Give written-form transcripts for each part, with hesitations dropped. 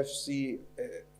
FC,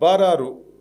12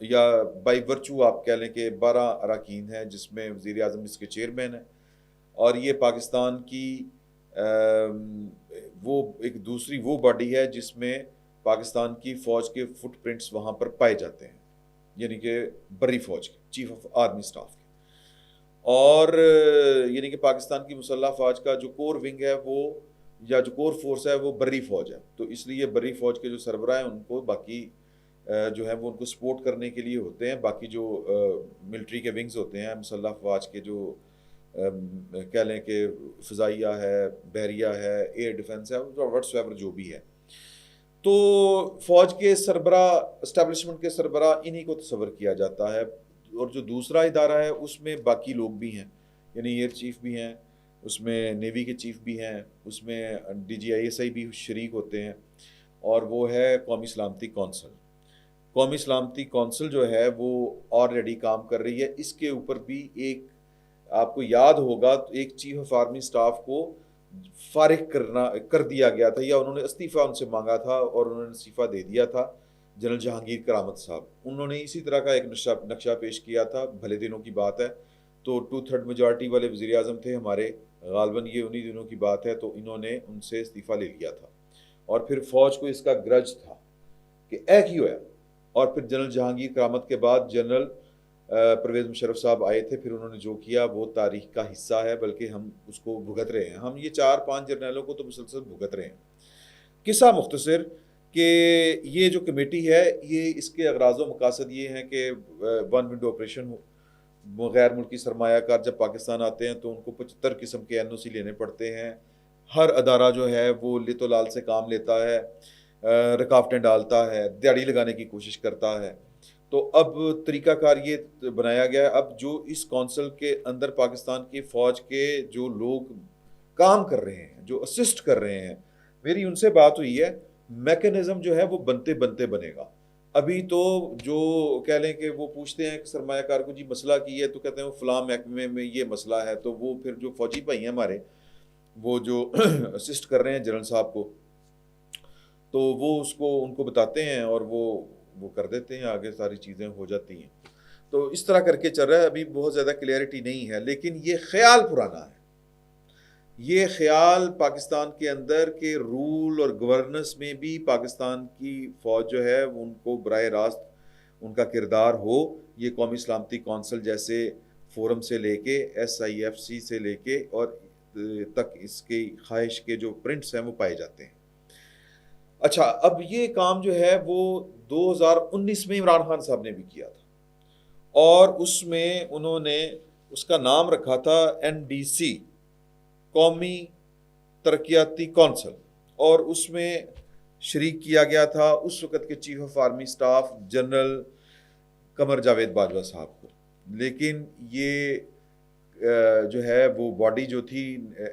یا by virtue آپ کہہ لیں کہ 12 اراکین ہیں، جس میں وزیر اعظم اس کے چیئرمین ہیں، اور یہ پاکستان کی وہ ایک دوسری وہ باڈی ہے جس میں پاکستان کی فوج کے فٹ پرنٹس وہاں پر پائے جاتے ہیں، یعنی کہ بری فوج کے چیف آف آرمی اسٹاف کے، اور یعنی کہ پاکستان کی مسلح فوج کا جو کور ونگ ہے وہ یا جو کور فورس ہے وہ بری فوج ہے، تو اس لیے بری فوج کے جو سربراہ ہیں ان کو باقی جو ہے وہ ان کو سپورٹ کرنے کے لیے ہوتے ہیں، باقی جو ملٹری کے ونگز ہوتے ہیں مسلح افواج کے، جو کہہ لیں کہ فضائیہ ہے، بحریہ ہے، ایئر ڈیفنس ہے، واٹس ایور جو بھی ہے، تو فوج کے سربراہ، اسٹیبلشمنٹ کے سربراہ انہی کو تصور کیا جاتا ہے، اور جو دوسرا ادارہ ہے اس میں باقی لوگ بھی ہیں، یعنی ایئر چیف بھی ہیں، اس میں نیوی کے چیف بھی ہیں، اس میں D G I S I بھی شریک ہوتے ہیں، اور وہ ہے قومی سلامتی کونسل۔ قومی سلامتی کونسل جو ہے وہ آلریڈی کام کر رہی ہے، اس کے اوپر بھی ایک آپ کو یاد ہوگا تو ایک چیف آف آرمی اسٹاف کو فارغ کر دیا گیا تھا، یا انہوں نے استعفیٰ ان سے مانگا تھا اور انہوں نے استعفیٰ دے دیا تھا، جنرل جہانگیر کرامت صاحب۔ انہوں نے اسی طرح کا ایک نقشہ پیش کیا تھا، بھلے دنوں کی بات ہے، تو 2/3 میجارٹی والے وزیر اعظم تھے ہمارے، غالباً یہ انہی دنوں کی بات ہے، تو انہوں نے ان سے استعفیٰ لے لیا تھا، اور پھر فوج کو اس کا گرج تھا کہ ایک ہی ہوا، اور پھر جنرل جہانگیر کرامت کے بعد جنرل پرویز مشرف صاحب آئے تھے، پھر انہوں نے جو کیا وہ تاریخ کا حصہ ہے، بلکہ ہم اس کو بھگت رہے ہیں، ہم یہ 4-5 جرنیلوں کو تو مسلسل بھگت رہے ہیں۔ قصہ مختصر کہ یہ جو کمیٹی ہے، یہ اس کے اغراض و مقاصد یہ ہیں کہ ون ونڈو آپریشن ہو، غیر ملکی سرمایہ کار جب پاکستان آتے ہیں تو ان کو 75 قسم کے این او سی لینے پڑتے ہیں، ہر ادارہ جو ہے وہ لت و لال سے کام لیتا ہے، رکاوٹیں ڈالتا ہے، دیہڑی لگانے کی کوشش کرتا ہے، تو اب طریقہ کار یہ بنایا گیا ہے، اب جو اس کونسل کے اندر پاکستان کی فوج کے جو لوگ کام کر رہے ہیں، جو اسسٹ کر رہے ہیں، میری ان سے بات ہوئی ہے، میکنزم جو ہے وہ بنتے بنتے بنے گا۔ ابھی تو جو کہہ لیں کہ وہ پوچھتے ہیں کہ سرمایہ کار کو جی مسئلہ کی ہے، تو کہتے ہیں وہ فلاں محکمے میں یہ مسئلہ ہے، تو وہ پھر جو فوجی بھائی ہیں ہمارے، وہ جو اسسٹ کر رہے ہیں جنرل صاحب کو، تو وہ اس کو ان کو بتاتے ہیں، اور وہ کر دیتے ہیں، آگے ساری چیزیں ہو جاتی ہیں، تو اس طرح کر کے چل رہا ہے۔ ابھی بہت زیادہ کلیئرٹی نہیں ہے، لیکن یہ خیال پرانا ہے، یہ خیال پاکستان کے اندر کے رول اور گورننس میں بھی پاکستان کی فوج جو ہے ان کو براہ راست ان کا کردار ہو، یہ قومی سلامتی کونسل جیسے فورم سے لے کے SIFC سے لے کے اور تک اس کی خواہش کے جو پرنٹس ہیں وہ پائے جاتے ہیں۔ اچھا، اب یہ کام جو ہے وہ 2019 میں عمران خان صاحب نے بھی کیا تھا، اور اس میں انہوں نے اس کا نام رکھا تھا NDC، قومی ترقیاتی کونسل، اور اس میں شریک کیا گیا تھا اس وقت کے chief of army staff general Qamar Javed Bajwa صاحب کو، لیکن یہ جو ہے وہ باڈی جو تھی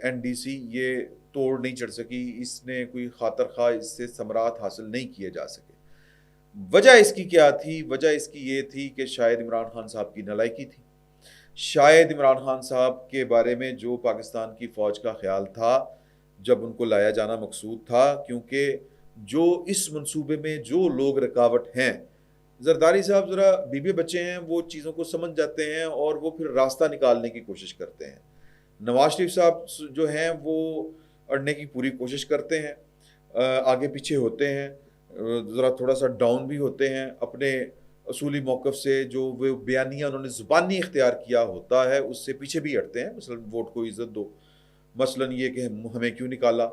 NDC یہ توڑ نہیں چڑھ سکی، اس نے کوئی خاطر خواہ اس سے ثمرات حاصل نہیں کیے جا سکے۔ وجہ اس کی کیا تھی؟ وجہ اس کی یہ تھی کہ شاید عمران خان صاحب کی نالائکی تھی، شاید عمران خان صاحب کے بارے میں جو پاکستان کی فوج کا خیال تھا جب ان کو لایا جانا مقصود تھا، کیونکہ جو اس منصوبے میں جو لوگ رکاوٹ ہیں، زرداری صاحب ذرا بیوی بچے ہیں، وہ چیزوں کو سمجھ جاتے ہیں اور وہ پھر راستہ نکالنے کی کوشش کرتے ہیں۔ نواز شریف صاحب جو ہیں وہ اڑنے کی پوری کوشش کرتے ہیں، آگے پیچھے ہوتے ہیں، ذرا تھوڑا سا ڈاؤن بھی ہوتے ہیں اپنے اصولی موقف سے، جو وہ بیانیہ انہوں نے زبانی اختیار کیا ہوتا ہے اس سے پیچھے بھی ہٹتے ہیں، مثلا ووٹ کو عزت دو، مثلا یہ کہ ہمیں کیوں نکالا،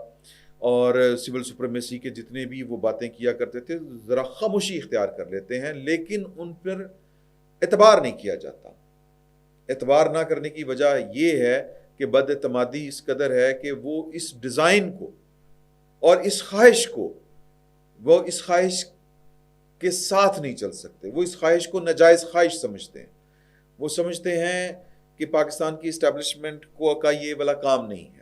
اور سول سپریمیسی کے جتنے بھی وہ باتیں کیا کرتے تھے ذرا خاموشی اختیار کر لیتے ہیں، لیکن ان پر اعتبار نہیں کیا جاتا۔ اعتبار نہ کرنے کی وجہ یہ ہے کہ بد اعتمادی اس قدر ہے کہ وہ اس ڈیزائن کو اور اس خواہش کو، وہ اس خواہش کے ساتھ نہیں چل سکتے، وہ اس خواہش کو ناجائز خواہش سمجھتے ہیں، وہ سمجھتے ہیں کہ پاکستان کی اسٹیبلشمنٹ کو کا یہ والا کام نہیں ہے۔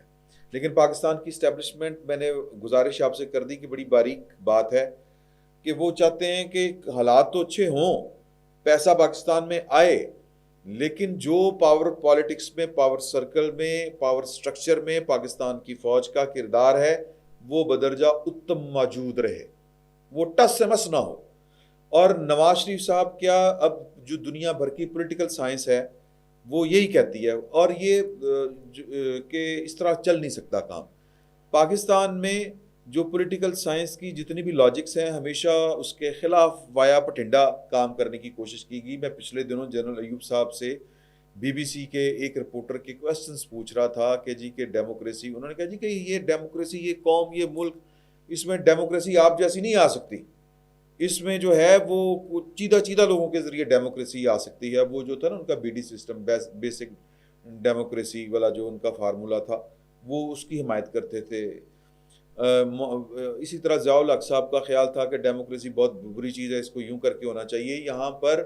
لیکن پاکستان کی اسٹیبلشمنٹ، میں نے گزارش آپ سے کر دی کہ بڑی باریک بات ہے کہ وہ چاہتے ہیں کہ حالات تو اچھے ہوں، پیسہ پاکستان میں آئے، لیکن جو پاور پالیٹکس میں، پاور سرکل میں، پاور سٹرکچر میں پاکستان کی فوج کا کردار ہے وہ بدرجہ اتم موجود رہے، وہ ٹس سے مس نہ ہو، اور نواز شریف صاحب کیا اب جو دنیا بھر کی پولیٹیکل سائنس ہے وہ یہی کہتی ہے، اور یہ کہ اس طرح چل نہیں سکتا کام پاکستان میں۔ جو پولیٹیکل سائنس کی جتنی بھی لاجکس ہیں ہمیشہ اس کے خلاف وایا پٹنڈا کام کرنے کی کوشش کی گئی۔ میں پچھلے دنوں جنرل ایوب صاحب سے بی بی سی کے ایک رپورٹر کے کوسچنز پوچھ رہا تھا کہ جی کہ ڈیموکریسی، انہوں نے کہا جی کہ یہ ڈیموکریسی، یہ قوم، یہ ملک، اس میں ڈیموکریسی آپ جیسی نہیں آ سکتی، اس میں جو ہے وہ چیدہ چیدہ لوگوں کے ذریعے ڈیموکریسی آ سکتی ہے۔ وہ جو تھا نا ان کا B D system, basic democracy والا جو ان کا فارمولا تھا، وہ اس کی حمایت کرتے تھے۔ اسی طرح ضیاء الحق صاحب کا خیال تھا کہ ڈیموکریسی بہت بری چیز ہے، اس کو یوں کر کے ہونا چاہیے۔ یہاں پر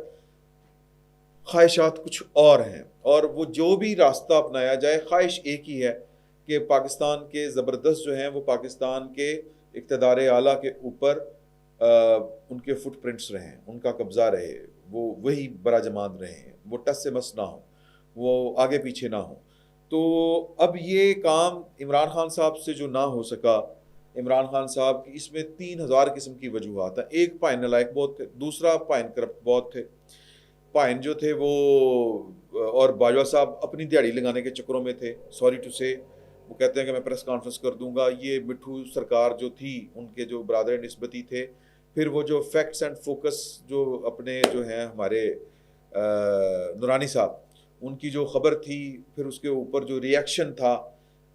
خواہشات کچھ اور ہیں، اور وہ جو بھی راستہ اپنایا جائے خواہش ایک ہی ہے کہ پاکستان کے زبردست جو ہیں وہ پاکستان کے اقتدار اعلیٰ کے اوپر ان کے فٹ پرنٹس رہیں، ان کا قبضہ رہے، وہ وہی براجمان رہیں، وہ ٹس سے مس نہ ہوں، وہ آگے پیچھے نہ ہوں۔ تو اب یہ کام عمران خان صاحب سے جو نہ ہو سکا، عمران خان صاحب کی اس میں 3000 قسم کی وجوہات ہیں۔ ایک پائن نالائق بہت تھے، دوسرا پائن کرپٹ بہت تھے۔ پائن جو تھے وہ اور باجوہ صاحب اپنی دیہڑی لگانے کے چکروں میں تھے، سوری ٹو سے، وہ کہتے ہیں کہ میں پریس کانفرنس کر دوں گا۔ یہ مٹھو سرکار جو تھی، ان کے جو برادر نسبتی تھے، پھر وہ جو فیکٹس اینڈ فوکس جو اپنے جو ہیں ہمارے نورانی صاحب، ان کی جو خبر تھی، پھر اس کے اوپر جو ریاکشن تھا،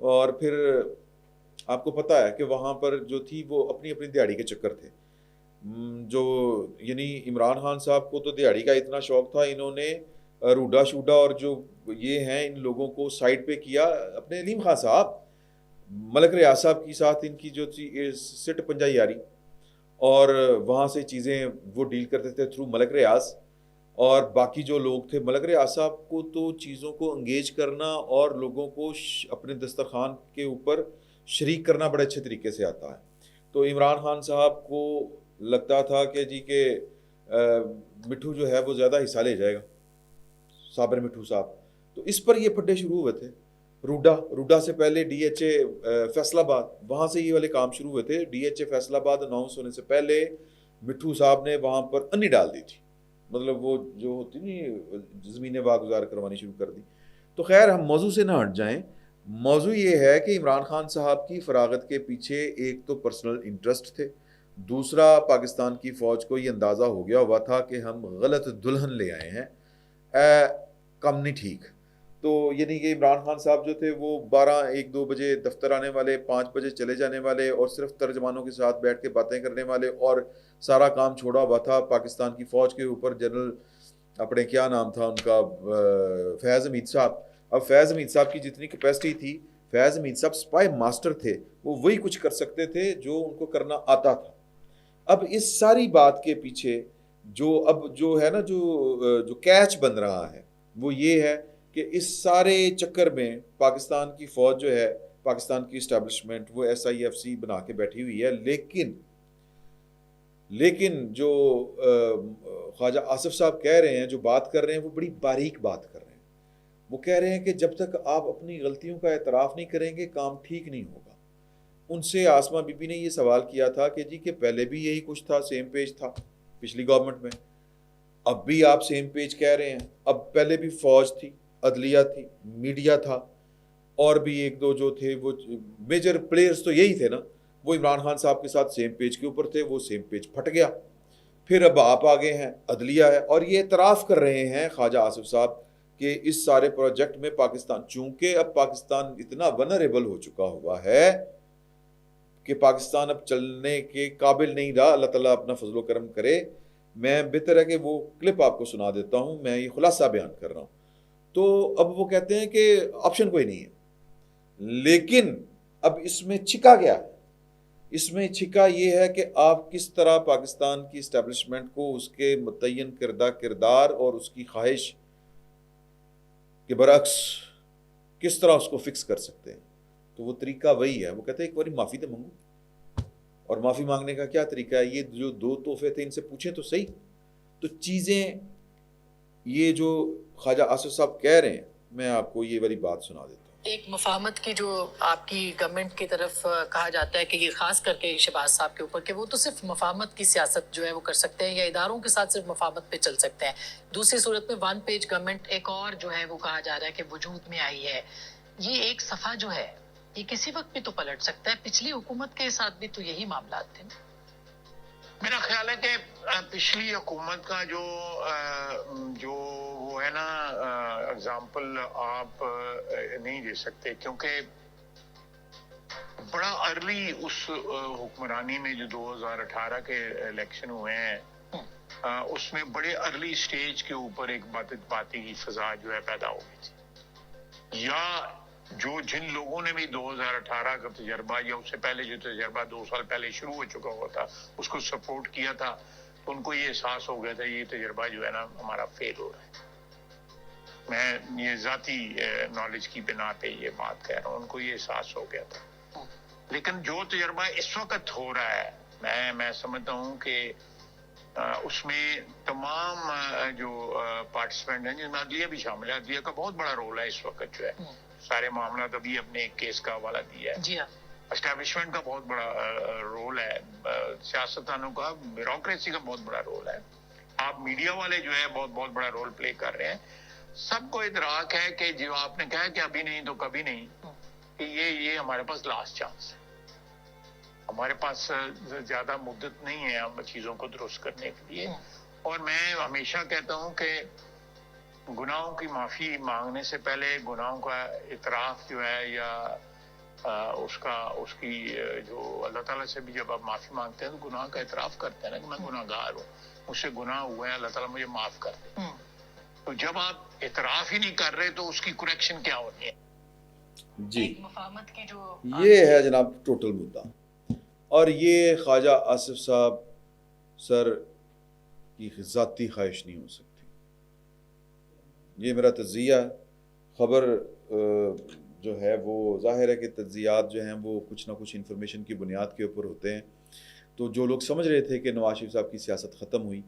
اور پھر آپ کو پتہ ہے کہ وہاں پر جو تھی وہ اپنی اپنی دیہڑی کے چکر تھے۔ جو یعنی عمران خان صاحب کو تو دیہڑی کا اتنا شوق تھا، انہوں نے روڈا شوڈا اور جو یہ ہیں ان لوگوں کو سائڈ پہ کیا۔ اپنے علیم خان صاحب، ملک ریاض صاحب کی ساتھ ان کی جو تھی سٹ پنجہ یاری، اور وہاں سے چیزیں وہ ڈیل کرتے تھے تھرو ملک ریاض، اور باقی جو لوگ تھے ملک ریاض صاحب کو تو چیزوں کو انگیج کرنا اور لوگوں کو اپنے دسترخوان کے اوپر شریک کرنا بڑے اچھے طریقے سے آتا ہے۔ تو عمران خان صاحب کو لگتا تھا کہ جی کہ مٹھو جو ہے وہ زیادہ حصہ لے جائے گا، صابر مٹھو صاحب، تو اس پر یہ پھڈے شروع ہوئے تھے۔ روڈا سے پہلے ڈی ایچ اے فیصل آباد، وہاں سے یہ والے کام شروع ہوئے تھے۔ ڈی ایچ اے فیصل آباد اناؤنس ہونے سے پہلے مٹھو صاحب نے وہاں پر انی ڈال دی تھی، مطلب وہ جو ہوتی نہیں زمینیں واگزار کروانی شروع کر دی۔ تو خیر ہم موضوع سے نہ ہٹ جائیں، موضوع یہ ہے کہ عمران خان صاحب کی فراغت کے پیچھے ایک تو پرسنل انٹرسٹ تھے، دوسرا پاکستان کی فوج کو یہ اندازہ ہو گیا ہوا تھا کہ ہم غلط دلہن لے آئے ہیں، کم نہیں ٹھیک۔ تو یعنی کہ عمران خان صاحب جو تھے وہ 12-1-2 بجے دفتر آنے والے، 5 بجے چلے جانے والے، اور صرف ترجمانوں کے ساتھ بیٹھ کے باتیں کرنے والے، اور سارا کام چھوڑا ہوا تھا پاکستان کی فوج کے اوپر۔ جنرل اپنے کیا نام تھا ان کا، فیاض حمید صاحب۔ اب فیاض حمید صاحب کی جتنی کیپیسٹی تھی، فیاض حمید صاحب سپائی ماسٹر تھے، وہ وہی کچھ کر سکتے تھے جو ان کو کرنا آتا تھا۔ اب اس ساری بات کے پیچھے جو ہے نا جو کیچ بن رہا ہے وہ یہ ہے کہ اس سارے چکر میں پاکستان کی فوج جو ہے، پاکستان کی اسٹیبلشمنٹ، وہ ایس آئی ایف سی بنا کے بیٹھی ہوئی ہے، لیکن جو خواجہ آصف صاحب کہہ رہے ہیں، جو بات کر رہے ہیں، وہ بڑی باریک بات کر رہے ہیں۔ وہ کہہ رہے ہیں کہ جب تک آپ اپنی غلطیوں کا اعتراف نہیں کریں گے کام ٹھیک نہیں ہوگا۔ ان سے آسمہ بی بی نے یہ سوال کیا تھا کہ جی کہ پہلے بھی یہی کچھ تھا، سیم پیج تھا پچھلی گورنمنٹ میں، اب بھی آپ سیم پیج کہہ رہے ہیں؟ اب پہلے بھی فوج تھی، عدلیہ تھی، میڈیا تھا، اور بھی ایک دو جو تھے، وہ میجر پلیئرز تو یہی تھے نا، وہ عمران خان صاحب کے ساتھ سیم پیج کے اوپر تھے، وہ سیم پیج پھٹ گیا، پھر اب آپ آگے ہیں، عدلیہ ہے، اور یہ اعتراف کر رہے ہیں خواجہ آصف صاحب کہ اس سارے پروجیکٹ میں پاکستان، چونکہ اب پاکستان اتنا ونریبل ہو چکا ہوا ہے کہ پاکستان اب چلنے کے قابل نہیں رہا۔ اللہ تعالیٰ اپنا فضل و کرم کرے۔ میں بہتر ہے کہ وہ کلپ آپ کو سنا دیتا ہوں، میں یہ خلاصہ بیان کر رہا ہوں۔ تو اب وہ کہتے ہیں کہ آپشن کوئی نہیں ہے، لیکن اب اس میں چھکا گیا ہے، اس میں چھکا یہ ہے کہ آپ کس طرح پاکستان کی اسٹیبلشمنٹ کو اس کے متعین کردہ کردار اور اس کی خواہش کے برعکس کس طرح اس کو فکس کر سکتے ہیں۔ تو وہ طریقہ وہی ہے، وہ کہتے ہیں ایک باری معافی تو مانگو، اور معافی مانگنے کا کیا طریقہ ہے؟ یہ جو 2 تحفے تھے ان سے پوچھیں تو صحیح۔ تو چیزیں یہ جو خواجہ آصف صاحب کہہ رہے ہیں، میں آپ کو یہ والی بات سنا دیتا ہوں۔ ایک مفاہمت کی جو آپ کی گورنمنٹ کی طرف کہا جاتا ہے کہ یہ خاص کر کے شہباز صاحب کے اوپر کہ وہ تو صرف مفاہمت کی سیاست جو ہے وہ کر سکتے ہیں یا اداروں کے ساتھ صرف مفاہمت پہ چل سکتے ہیں. دوسری صورت میں ون پیج گورنمنٹ ایک اور جو ہے وہ کہا جا رہا ہے کہ وجود میں آئی ہے. یہ ایک صفحہ جو ہے یہ کسی وقت بھی تو پلٹ سکتا ہے. پچھلی حکومت کے ساتھ بھی تو یہی معاملات تھے. میرا خیال ہے کہ پچھلی حکومت کا جو وہ ہے نا اگزامپل آپ نہیں دے سکتے، کیونکہ بڑا ارلی اس حکمرانی میں جو 2018 کے الیکشن ہوئے ہیں اس میں بڑے ارلی سٹیج کے اوپر ایک باتی کی فضا جو ہے پیدا ہو گئی تھی، یا جن لوگوں نے بھی 2018 کا تجربہ یا اس سے پہلے جو تجربہ 2 سال پہلے شروع ہو چکا ہوا تھا اس کو سپورٹ کیا تھا، تو ان کو یہ احساس ہو گیا تھا یہ تجربہ جو ہے نا ہمارا فیل ہو رہا ہے. میں یہ ذاتی نالج کی بنا پہ یہ بات کہہ رہا ہوں، ان کو یہ احساس ہو گیا تھا. لیکن جو تجربہ اس وقت ہو رہا ہے میں سمجھتا ہوں کہ اس میں تمام جو پارٹیسپینٹ ہیں جن میں عدلیہ بھی شامل ہے، عدلیہ کا بہت بڑا رول ہے اس وقت جو ہے. سارے معاملات ابھی اپنے ایک کیس کا حوالہ دیا ہے. جی ہاں. اسٹیبلشمنٹ کا بہت بڑا رول ہے، سیاستدانوں کا، بیوروکریسی کا بہت بڑا رول ہے، آپ میڈیا والے جو ہے بہت بڑا رول پلے کر رہے ہیں. سب کو ادراک ہے کہ جو آپ نے کہا کہ ابھی نہیں تو کبھی نہیں، کہ یہ ہمارے پاس لاسٹ چانس ہے، ہمارے پاس زیادہ مدت نہیں ہے ہم چیزوں کو درست کرنے کے لیے. اور میں ہمیشہ کہتا ہوں کہ گناہوں کی معافی مانگنے سے پہلے گناہوں کا اعتراف جو ہے یا اس کی جو اللہ تعالیٰ سے بھی جب آپ معافی مانگتے ہیں تو گناہ کا اعتراف کرتے ہیں نا کہ میں گناہ گار ہوں، مجھ سے گناہ ہوئے ہیں، اللہ تعالیٰ مجھے معاف کر دے. تو جب آپ اعتراف ہی نہیں کر رہے تو اس کی کریکشن کیا ہونی ہے؟ جی مفاہمت کی جو یہ ہے جناب ٹوٹل مدعا، اور یہ خواجہ آصف صاحب سر کی ذاتی خواہش نہیں ہو سکتی. یہ میرا تجزیہ خبر جو ہے وہ ظاہر ہے کہ تجزیات جو ہیں وہ کچھ نہ کچھ انفارمیشن کی بنیاد کے اوپر ہوتے ہیں. تو جو لوگ سمجھ رہے تھے کہ نواز شریف صاحب کی سیاست ختم ہوئی،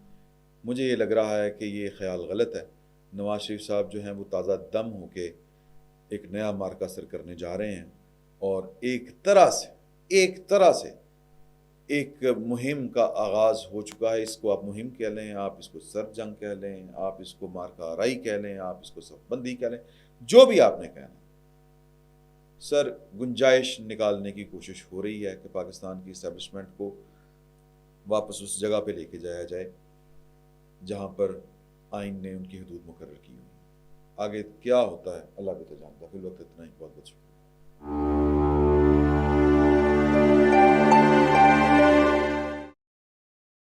مجھے یہ لگ رہا ہے کہ یہ خیال غلط ہے. نواز شریف صاحب جو ہیں وہ تازہ دم ہو کے ایک نیا مارکہ سر کرنے جا رہے ہیں، اور ایک طرح سے ایک مہم کا آغاز ہو چکا ہے. اس کو آپ مہم کہہ لیں، آپ اس کو سر جنگ کہہ لیں، آپ اس کو مارکہ آرائی کہہ لیں، آپ اس کو صف بندی کہہ لیں، جو بھی آپ نے کہنا. سر گنجائش نکالنے کی کوشش ہو رہی ہے کہ پاکستان کی اسٹیبلشمنٹ کو واپس اس جگہ پہ لے کے جایا جائے جہاں پر آئین نے ان کی حدود مقرر کی ہوئی. آگے کیا ہوتا ہے اللہ بھی تو جانتا ہے. فی الوقت اتنا ہی. بہت بہت شکریہ.